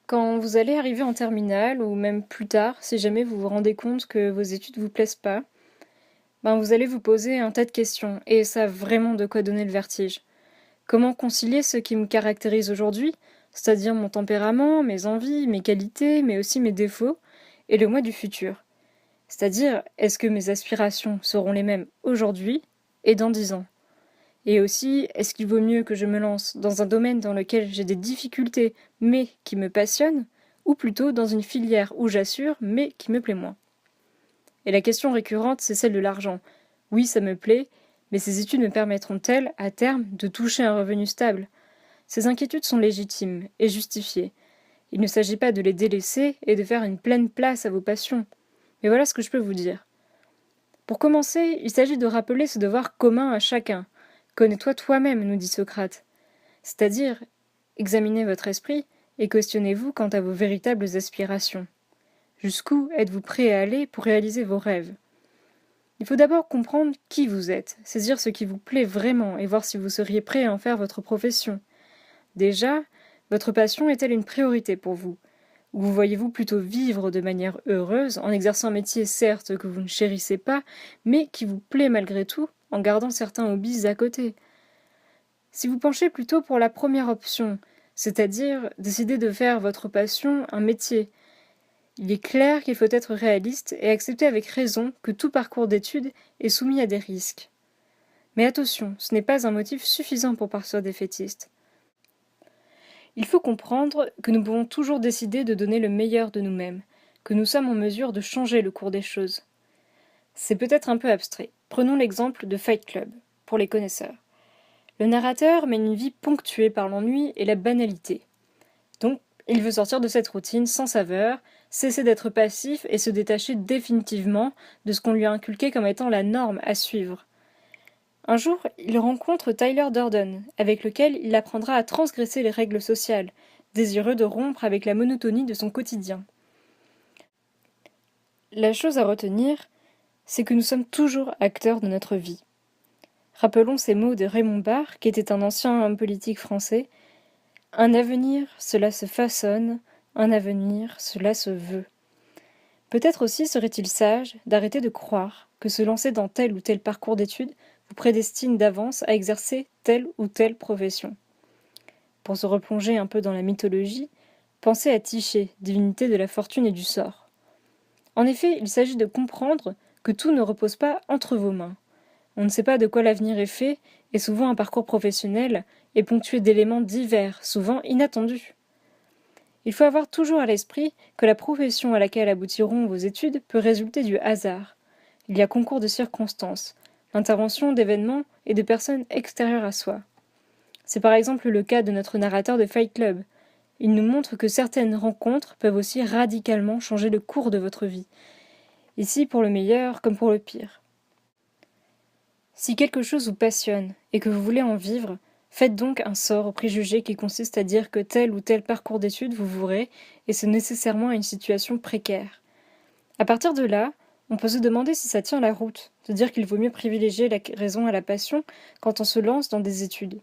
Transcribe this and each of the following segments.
Quand vous allez arriver en terminale, ou même plus tard, si jamais vous vous rendez compte que vos études vous plaisent pas, vous allez vous poser un tas de questions, et ça a vraiment de quoi donner le vertige. Comment concilier ce qui me caractérise aujourd'hui, c'est-à-dire mon tempérament, mes envies, mes qualités, mais aussi mes défauts, et le moi du futur? C'est-à-dire, est-ce que mes aspirations seront les mêmes aujourd'hui et dans 10 ans? Et aussi, est-ce qu'il vaut mieux que je me lance dans un domaine dans lequel j'ai des difficultés, mais qui me passionne, ou plutôt dans une filière où j'assure, mais qui me plaît moins? Et la question récurrente, c'est celle de l'argent. Oui, ça me plaît, mais ces études me permettront-elles, à terme, de toucher un revenu stable? Ces inquiétudes sont légitimes et justifiées. Il ne s'agit pas de les délaisser et de faire une pleine place à vos passions. Mais voilà ce que je peux vous dire. Pour commencer, il s'agit de rappeler ce devoir commun à chacun. Connais-toi toi-même, nous dit Socrate. C'est-à-dire, examinez votre esprit et questionnez-vous quant à vos véritables aspirations. Jusqu'où êtes-vous prêt à aller pour réaliser vos rêves? Il faut d'abord comprendre qui vous êtes, saisir ce qui vous plaît vraiment et voir si vous seriez prêt à en faire votre profession. Déjà, votre passion est-elle une priorité pour vous? Ou vous voyez-vous plutôt vivre de manière heureuse en exerçant un métier certes que vous ne chérissez pas, mais qui vous plaît malgré tout, en gardant certains hobbies à côté? Si vous penchez plutôt pour la première option, c'est-à-dire décider de faire votre passion un métier, il est clair qu'il faut être réaliste et accepter avec raison que tout parcours d'études est soumis à des risques. Mais attention, ce n'est pas un motif suffisant pour partir défaitiste. Il faut comprendre que nous pouvons toujours décider de donner le meilleur de nous-mêmes, que nous sommes en mesure de changer le cours des choses. C'est peut-être un peu abstrait. Prenons l'exemple de Fight Club, pour les connaisseurs. Le narrateur mène une vie ponctuée par l'ennui et la banalité. Donc, il veut sortir de cette routine sans saveur, cesser d'être passif et se détacher définitivement de ce qu'on lui a inculqué comme étant la norme à suivre. Un jour, il rencontre Tyler Durden, avec lequel il apprendra à transgresser les règles sociales, désireux de rompre avec la monotonie de son quotidien. La chose à retenir, c'est que nous sommes toujours acteurs de notre vie. Rappelons ces mots de Raymond Barre, qui était un ancien homme politique français. Un avenir, cela se façonne, un avenir, cela se veut. Peut-être aussi serait-il sage d'arrêter de croire que se lancer dans tel ou tel parcours d'études vous prédestine d'avance à exercer telle ou telle profession. Pour se replonger un peu dans la mythologie, pensez à Tyché, divinité de la fortune et du sort. En effet, il s'agit de comprendre que tout ne repose pas entre vos mains. On ne sait pas de quoi l'avenir est fait, et souvent un parcours professionnel est ponctué d'éléments divers, souvent inattendus. Il faut avoir toujours à l'esprit que la profession à laquelle aboutiront vos études peut résulter du hasard. Il y a concours de circonstances, l'intervention d'événements et de personnes extérieures à soi. C'est par exemple le cas de notre narrateur de Fight Club. Il nous montre que certaines rencontres peuvent aussi radicalement changer le cours de votre vie, ici pour le meilleur comme pour le pire. Si quelque chose vous passionne et que vous voulez en vivre, faites donc un sort au préjugé qui consiste à dire que tel ou tel parcours d'études vous vouerez, et c'est nécessairement à une situation précaire. À partir de là, on peut se demander si ça tient la route, de dire qu'il vaut mieux privilégier la raison à la passion quand on se lance dans des études.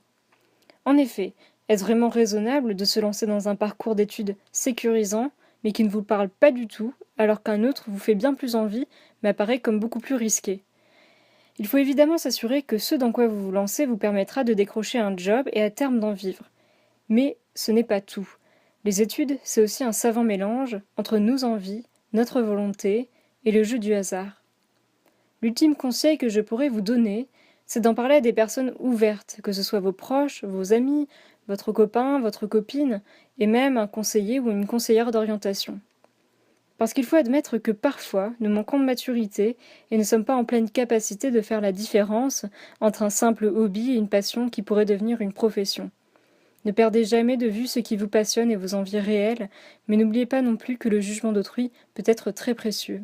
En effet, est-ce vraiment raisonnable de se lancer dans un parcours d'études sécurisant, mais qui ne vous parle pas du tout, alors qu'un autre vous fait bien plus envie, mais apparaît comme beaucoup plus risqué? Il faut évidemment s'assurer que ce dans quoi vous vous lancez vous permettra de décrocher un job et à terme d'en vivre. Mais ce n'est pas tout. Les études, c'est aussi un savant mélange entre nos envies, notre volonté et le jeu du hasard. L'ultime conseil que je pourrais vous donner, c'est d'en parler à des personnes ouvertes, que ce soit vos proches, vos amis, votre copain, votre copine, et même un conseiller ou une conseillère d'orientation. Parce qu'il faut admettre que parfois, nous manquons de maturité et ne sommes pas en pleine capacité de faire la différence entre un simple hobby et une passion qui pourrait devenir une profession. Ne perdez jamais de vue ce qui vous passionne et vos envies réelles, mais n'oubliez pas non plus que le jugement d'autrui peut être très précieux.